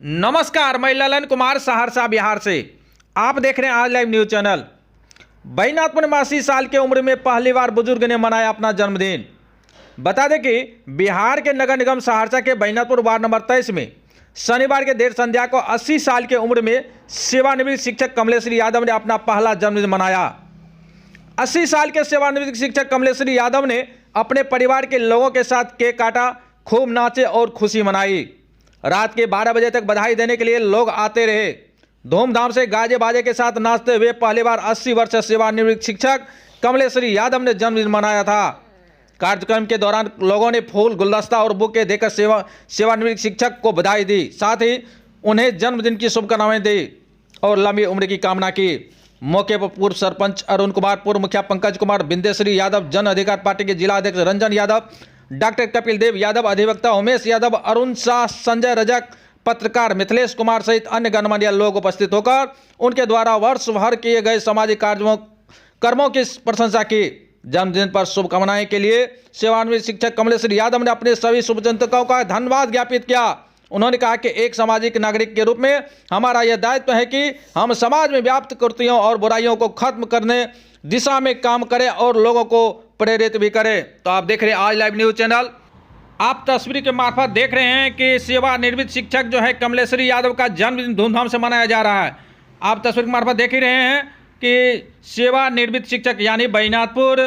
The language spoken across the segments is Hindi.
नमस्कार, मैं ललन कुमार सहरसा बिहार से। आप देख रहे हैं आज लाइव न्यूज चैनल। बैजनाथपुर में 80 साल की उम्र में पहली बार बुजुर्ग ने मनाया अपना जन्मदिन। बता दें कि बिहार के नगर निगम सहरसा के बैजनाथपुर वार्ड नंबर 23 में शनिवार के देर संध्या को 80 साल की उम्र में सेवानिवृत्त शिक्षक कमलेश्वरी यादव ने अपना पहला जन्मदिन मनाया। 80 साल के सेवानिवृत्त शिक्षक कमलेश्वरी यादव ने अपने परिवार के लोगों के साथ केक काटा, खूब नाचे और खुशी मनाई। रात के 12 बजे तक बधाई देने के लिए लोग आते रहे। धूमधाम से गाजे बाजे के साथ नाचते हुए पहली बार 80 वर्ष सेवानिवृत्त शिक्षक कमलेश्वरी यादव ने जन्मदिन मनाया था। कार्यक्रम के दौरान लोगों ने फूल, गुलदस्ता और बुके देकर सेवानिवृत्त शिक्षक को बधाई दी, साथ ही उन्हें जन्मदिन की शुभकामनाएं दी और लंबी उम्र की कामना की। मौके पर पूर्व सरपंच अरुण कुमार, पूर्व मुखिया पंकज कुमार, बिंदेश्वरी यादव, जन अधिकार पार्टी के जिला अध्यक्ष रंजन यादव, डॉक्टर कपिल देव यादव, अधिवक्ता उमेश यादव, अरुण शाह, संजय रजक, पत्रकार मिथिलेश कुमार सहित अन्य गणमान्य लोग उपस्थित होकर उनके द्वारा वर्ष भर किए गए सामाजिक कर्मों की प्रशंसा की। जन्मदिन पर शुभकामनाएं के लिए सेवानिवृत्त शिक्षक कमलेश्वरी यादव ने अपने सभी शुभचिंतकों का धन्यवाद ज्ञापित किया। उन्होंने कहा कि एक सामाजिक नागरिक के रूप में हमारा यह दायित्व है कि हम समाज में व्याप्त कुरीतियों और बुराइयों को खत्म करने दिशा में काम करें और लोगों को प्रेरित भी करें। तो आप देख रहे हैं आज लाइव न्यूज चैनल। आप तस्वीर के मार्फत देख रहे हैं कि सेवानिवृत्त शिक्षक जो है कमलेश्वरी यादव का जन्मदिन धूमधाम से मनाया जा रहा है। आप तस्वीर के मार्फत देख ही रहे हैं कि सेवानिवृत्त शिक्षक यानी बैजनाथपुर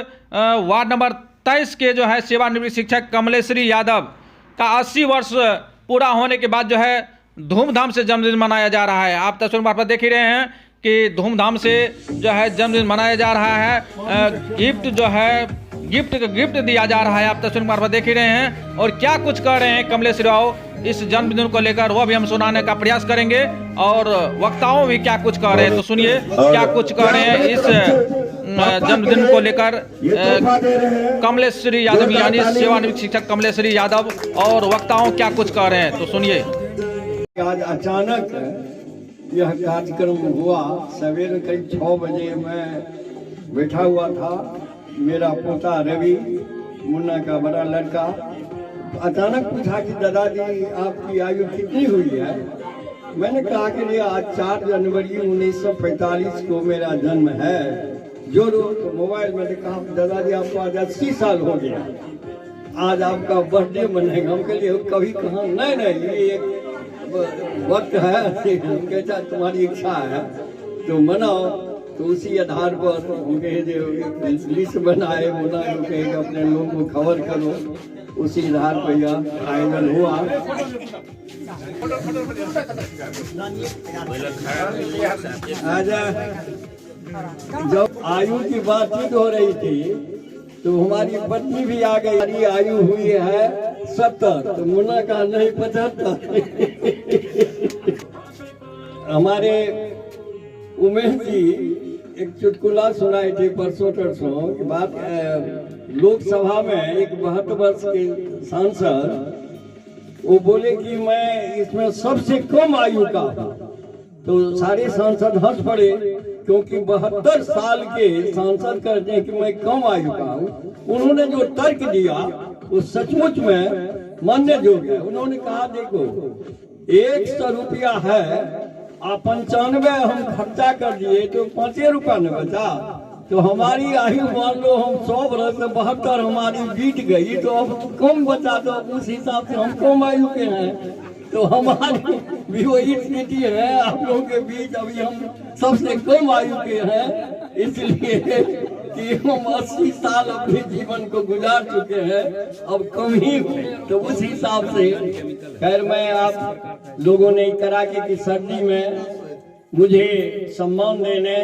वार्ड नंबर 23 के जो है सेवानिवृत्त शिक्षक कमलेश्वरी यादव का 80 वर्ष पूरा होने के बाद जो है धूमधाम से जन्मदिन मनाया जा रहा है। आप तस्वीर मार्फत देख ही रहे हैं कि धूमधाम से जो है जन्मदिन मनाया जा रहा है। गिफ्ट दिया जा रहा है। आप तस्वीर मार्फत देख ही रहे हैं और क्या कुछ कह रहे हैं कमलेश्वरी राव इस जन्मदिन को लेकर, वह भी हम सुनाने का प्रयास करेंगे और वक्ताओं भी क्या कुछ कह रहे हैं, तो सुनिए क्या कुछ कह रहे हैं इस जन्मदिन को लेकर कमलेश्वरी यादव यानी सेवानिवृत्त शिक्षक कमलेश्वरी यादव और वक्ताओं क्या कुछ कह रहे हैं, तो सुनिए। आज अचानक यह कार्यक्रम हुआ। सवेरे करीब 6 बजे मैं बैठा हुआ था। मेरा पोता रवि, मुन्ना का बड़ा लड़का, अचानक पूछा कि दादाजी आपकी आयु कितनी हुई है। मैंने कहा कि नहीं, आज 4 जनवरी 1945 को मेरा जन्म है। जो तो मोबाइल में कहा दादाजी आपको आज 80 साल हो गया, आज आपका बर्थडे मनाएगा। हम कहिए कभी कहा नहीं ये एक वक्त है, कैसा तुम्हारी इच्छा है तो मनाओ। तो उसी आधार पर लिस्ट बनाए, मुन्ना को कहेगा अपने लोगों को खबर करो। उसी आधार पर यह आयोजन हुआ। आज जब आयु की बातचीत हो रही थी तो हमारी पत्नी भी आ गई। हमारी आयु हुई है 70, तो मुन्ना का नहीं 75। हमारे उमेश जी एक चुटकुला सुनाए थे परसों की बात। लोकसभा में एक 72 वर्ष के सांसद वो बोले कि मैं इसमें सबसे कम आयु का हूँ। तो सारे सांसद हंस पड़े, क्योंकि 72 साल के सांसद कहते हैं कि मैं कम आयु का हूँ। उन्होंने जो तर्क दिया वो सचमुच में मानने योग्य है। उन्होंने कहा देखो 100 रुपया है, आप 95 हम खर्चा कर दिए तो 5 रुपया न बचा। तो हमारी आयु मान लो हम 100 वर्ष से 72 हमारी बीत गई, तो अब कम बचा, तो उस हिसाब से हम कम आयु के हैं। तो हमारी भी वही स्थिति है आप लोगों के बीच। अभी हम सबसे कम आयु के हैं, इसलिए कि हम 80 साल अपने जीवन को गुजार चुके हैं, अब कम ही हुए। तो उस हिसाब से खैर मैं आप लोगों ने कड़ाके की सर्दी में मुझे सम्मान देने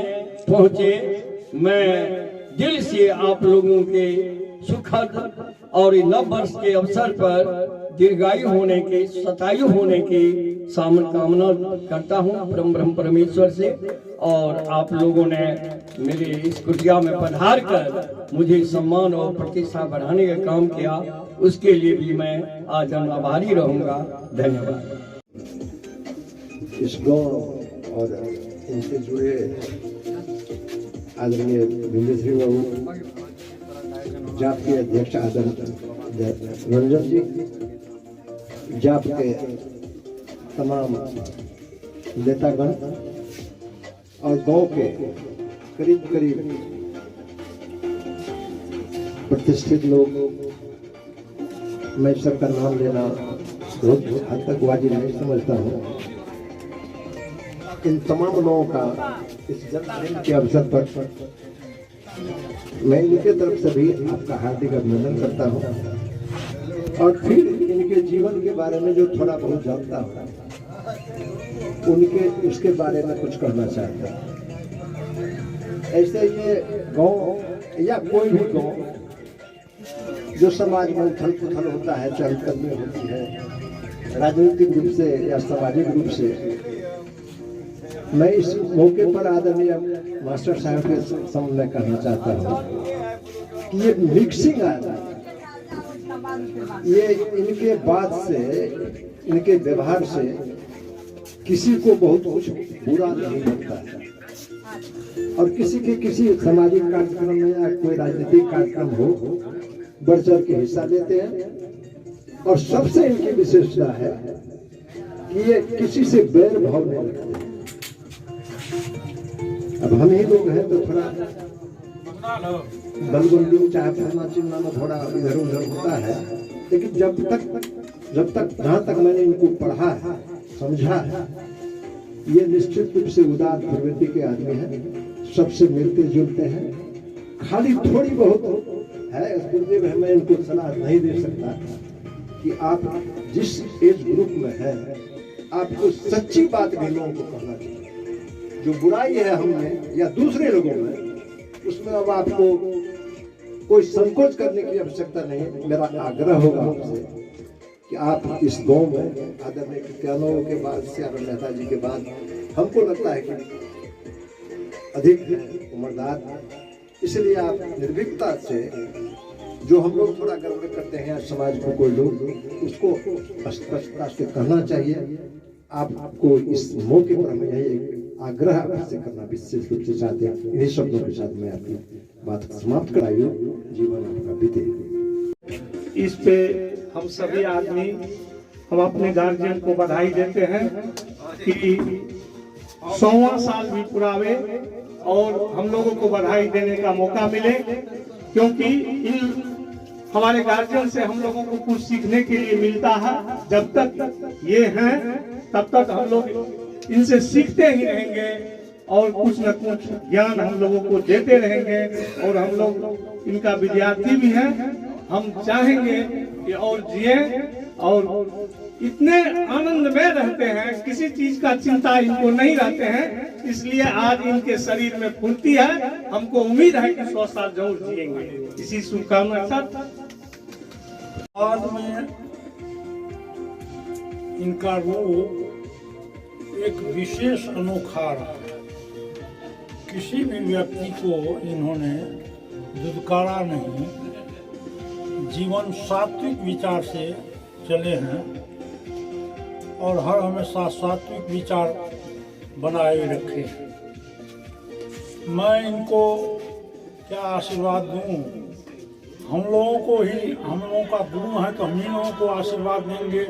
पहुंचे। मैं दिल से आप लोगों के सुखद और नव वर्ष के अवसर पर दीर्घायु होने के, शतायु होने की कामना करता हूँ ब्रह्म परमेश्वर से। और आप लोगों ने मेरे इस कुटिया में पधार कर मुझे सम्मान और प्रतिष्ठा बढ़ाने का काम किया, उसके लिए भी मैं आज आभारी रहूंगा। धन्यवाद। इस गौरव और इनसे जुड़े आदरणीय बिंदेश्वरी बाबू, जाप के अध्यक्ष आदरणीय रंजन जी, जाप के तमाम नेतागण और गांव के करीब करीब प्रतिष्ठित लोग, मैं सबका नाम लेना बहुत हद तक वाजिब नहीं समझता हूँ। इन तमाम लोगों का इस जन्मदिन के अवसर पर मैं इनके तरफ से भी आपका हार्दिक अभिनंदन करता हूँ और फिर इनके जीवन के बारे में जो थोड़ा बहुत जानता हूँ उनके उसके बारे में कुछ कहना चाहता हूँ। ऐसे ये गांव या कोई भी गांव जो समाज में उथल पुथल होता है, चहलकदमी होती है राजनीतिक रूप से या सामाजिक रूप से, मैं इस मौके पर आदरणीय मास्टर साहब के सामने कहना चाहता हूँ कि ये मिक्सिंग आदमी, ये इनके बात से, इनके व्यवहार से किसी को बहुत कुछ बुरा नहीं लगता है और किसी के किसी सामाजिक कार्यक्रम में या कोई राजनीतिक कार्यक्रम हो बढ़ चढ़ के हिस्सा लेते हैं। और सबसे इनकी विशेषता है कि ये किसी से बैर भाव नहीं रखते। अब हम ही लोग हैं तो थोड़ा दलबंदी चाहे फलना चिन्ना में थोड़ा इधर उधर होता है, लेकिन जब तक जहाँ तक मैंने इनको पढ़ा है, समझा है, ये निश्चित रूप से उदार प्रवृत्ति के आदमी हैं, सबसे मिलते जुलते हैं। खाली थोड़ी बहुत है गुरुदेव है, मैं इनको सलाह नहीं दे सकता कि आप जिस एज ग्रुप में है आपको सच्ची बात भी लोगों को कहना चाहिए। जो बुराई है हमें या दूसरे लोगों में, उसमें अब आपको कोई संकोच करने की आवश्यकता नहीं। मेरा आग्रह होगा आपसे कि आप इस गांव में आदरणीय कृत्यानों के बाद, श्याम मेहता जी के बाद, हमको लगता है कि अधिक उम्रदार, इसलिए आप निर्भीकता से, जो हम लोग थोड़ा गर्व करते हैं समाज को कोई लोग, उसको स्पष्टता से कहना चाहिए। आपको इस मौके पर हमें यही आग्रह आपसे करना विशेष रूप से चाहते हैं। इन्हीं शब्दों के साथ मैं अपनी बात समाप्त कराइए। जीवन आपका बीते। इस पे हम सभी आदमी, हम अपने गार्जियन को बधाई देते हैं कि 100वां साल भी पुरावे और हम लोगों को बधाई देने का मौका मिले, क्योंकि इन हमारे गार्जियन से हम लोगों को कुछ सीखने के लिए मिलता है। जब तक ये हैं तब तक हम लोग इनसे सीखते ही रहेंगे और कुछ न कुछ ज्ञान हम लोगों को देते रहेंगे और हम लोग इनका विद्यार्थी भी हैं। हम चाहेंगे कि और जिए और इतने आनंद में रहते हैं, किसी चीज का चिंता इनको नहीं रहते हैं, इसलिए आज इनके शरीर में फुर्ती है। हमको उम्मीद है कि 100 साल जरूर जिएंगे। इसी शुभकामना के साथ बाद में इनका रूप एक विशेष अनोखा रहा। किसी भी व्यक्ति को इन्होंने दुदकारा नहीं, जीवन सात्विक विचार से चले हैं और हर हमेशा सात्विक विचार बनाए रखे। मैं इनको क्या आशीर्वाद दूं? हम लोगों को ही, हम लोगों का गुरु है तो हम ही लोगों को आशीर्वाद देंगे।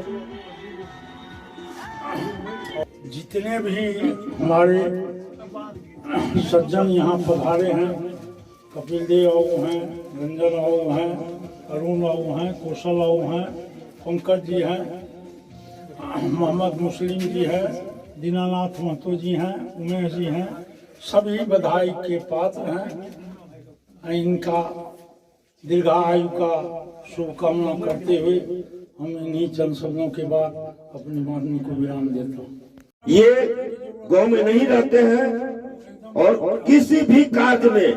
जितने भी हमारे सज्जन यहाँ पधारे हैं, कपिल देव बाबू हैं, रंजन बाबू हैं, अरुण बाबू हैं, कौशल बाबू हैं, पंकज जी हैं, मोहम्मद मुस्लिम जी हैं, दीनानाथ महतो जी हैं, उमेश जी हैं, सभी बधाई के पात्र हैं। इनका दीर्घायु का शुभकामना करते हुए हम इन्हीं चंद शब्दों के बाद अपनी वाणी को विराम देता हूँ। ये गांव में नहीं रहते हैं और किसी भी कार्य में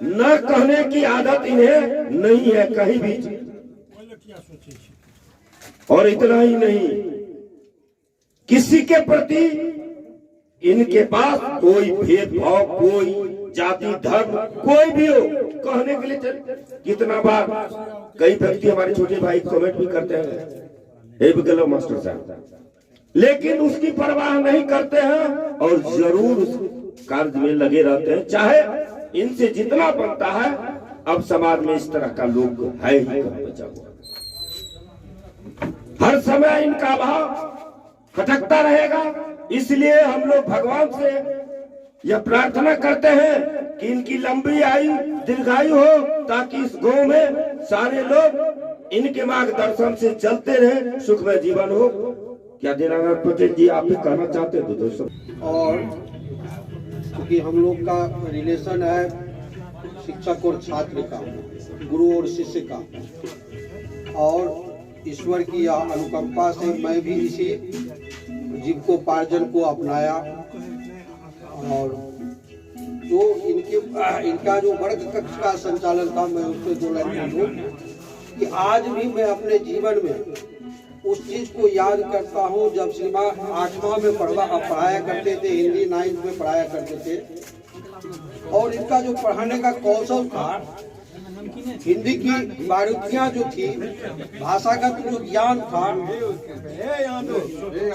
न कहने की आदत इन्हें नहीं है कहीं भी। और इतना ही नहीं, किसी के प्रति इनके पास कोई भेदभाव, कोई जाति धर्म कोई भी हो, कहने के लिए कितना बार कई व्यक्ति हमारे छोटे भाई कमेंट भी करते हैं, गलो मास्टर साहब, लेकिन उसकी परवाह नहीं करते हैं और जरूर उस कार्य में लगे रहते हैं। चाहे इनसे जितना बनता है, अब समाज में इस तरह का लोग है ही कम बचा हुआ। हर समय इनका भाव खटकता रहेगा। इसलिए हम लोग भगवान से यह प्रार्थना करते हैं कि इनकी लंबी आयु दीर्घायु हो, ताकि इस गांव में सारे लोग इनके मार्गदर्शन से चलते रहे, सुखमय जीवन हो। क्या दीनानाथ पटेल जी आप भी कहना चाहते हैं दोस्तों? और क्योंकि हम लोग का रिलेशन है शिक्षक और छात्र का, गुरु और शिष्य का, और ईश्वर की अनुकंपा से मैं भी इसी जीविकोपार्जन को अपनाया। और जो इनका जो वर्ग कक्ष का संचालन था, मैं उससे 2 लाइन बोलूं कि आज भी मैं अपने जीवन में उस चीज को याद करता हूँ जब सीमा 8वां में पढ़ाया करते थे, हिंदी 9th में पढ़ाया करते थे। और इनका जो पढ़ाने का कौशल था, हिंदी की बारीकियां जो थी, भाषागत जो ज्ञान था,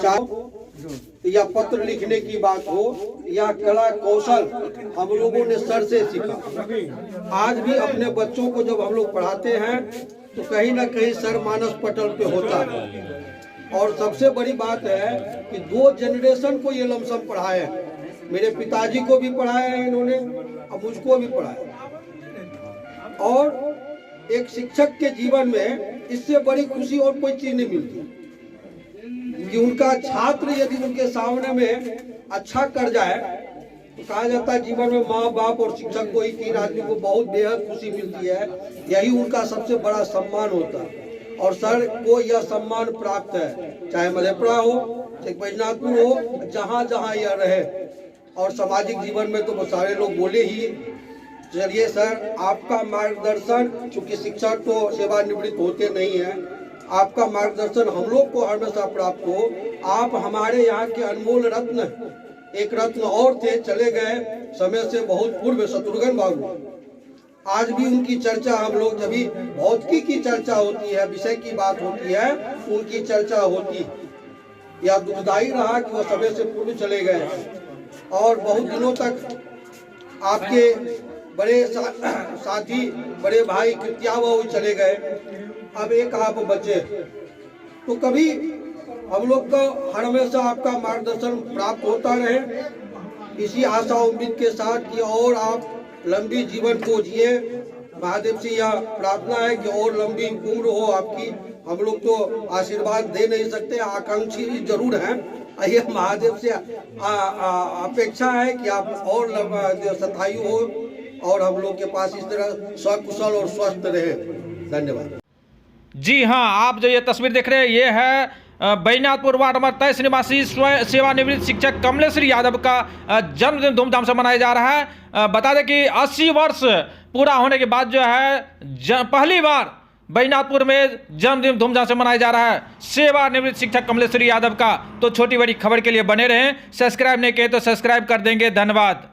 चाहे या पत्र लिखने की बात हो या कला कौशल, हम लोगों ने सर से सीखा। आज भी अपने बच्चों को जब हम लोग पढ़ाते हैं तो कहीं ना कहीं सर मानस पटल पे होता है। और सबसे बड़ी बात है कि 2 जनरेशन को ये लमसम पढ़ाया है। मेरे पिताजी को भी पढ़ाया है इन्होंने, अब मुझको भी पढ़ाया। और एक शिक्षक के जीवन में इससे बड़ी खुशी और कोई चीज नहीं मिलती कि उनका छात्र यदि उनके सामने में अच्छा कर जाए तो कहा जाता है जीवन में माँ बाप और शिक्षक को ही 3 आदमी को बहुत बेहद खुशी मिलती है। यही उनका सबसे बड़ा सम्मान होता है। और सर को यह सम्मान प्राप्त है, चाहे मधेपुरा हो, चाहे बैजनाथपुर हो, जहाँ जहाँ यह रहे। और सामाजिक जीवन में तो वो सारे लोग बोले ही। चलिए सर, आपका मार्गदर्शन, चूंकि शिक्षक तो सेवानिवृत्त होते नहीं है, आपका मार्गदर्शन हम लोग को हमेशा प्राप्त हो। आप हमारे यहाँ के अनमोल रत्न, एक रत्न और थे, चले गए समय से बहुत पूर्व, शत्रुघ्न बाबू। आज भी उनकी चर्चा हम लोग, जब भी भौतिकी की चर्चा होती है, विषय की बात होती है, उनकी चर्चा होती। यह दुखदायी रहा कि वो समय से पूर्व चले गए और बहुत दिनों तक आपके बड़े साथी, बड़े भाई कृत्याबाबू चले गए। अब एक आप बचे। तो कभी हम लोग को हर हमेशा आपका मार्गदर्शन प्राप्त होता रहे, इसी आशा उम्मीद के साथ कि और आप लंबी जीवन को जिए। महादेव से यह प्रार्थना है कि और लंबी उम्र हो आपकी। हम लोग तो आशीर्वाद दे नहीं सकते, आकांक्षी जरूर हैं। ये महादेव से अपेक्षा है कि आप और शतायु हो और हम लोग के पास इस तरह सकुशल और स्वस्थ रहे। धन्यवाद। जी हाँ, आप जो ये तस्वीर देख रहे हैं, ये है बैजनाथपुर वार्ड नंबर 23 निवासी सेवानिवृत्त शिक्षक कमलेश्वरी यादव का जन्मदिन धूमधाम से मनाया जा रहा है। बता दें कि 80 वर्ष पूरा होने के बाद जो है पहली बार बैजनाथपुर में जन्मदिन धूमधाम से मनाया जा रहा है सेवानिवृत्त शिक्षक कमलेश्वरी यादव का। तो छोटी बड़ी खबर के लिए बने रहें, सब्सक्राइब नहीं किए तो सब्सक्राइब कर देंगे। धन्यवाद।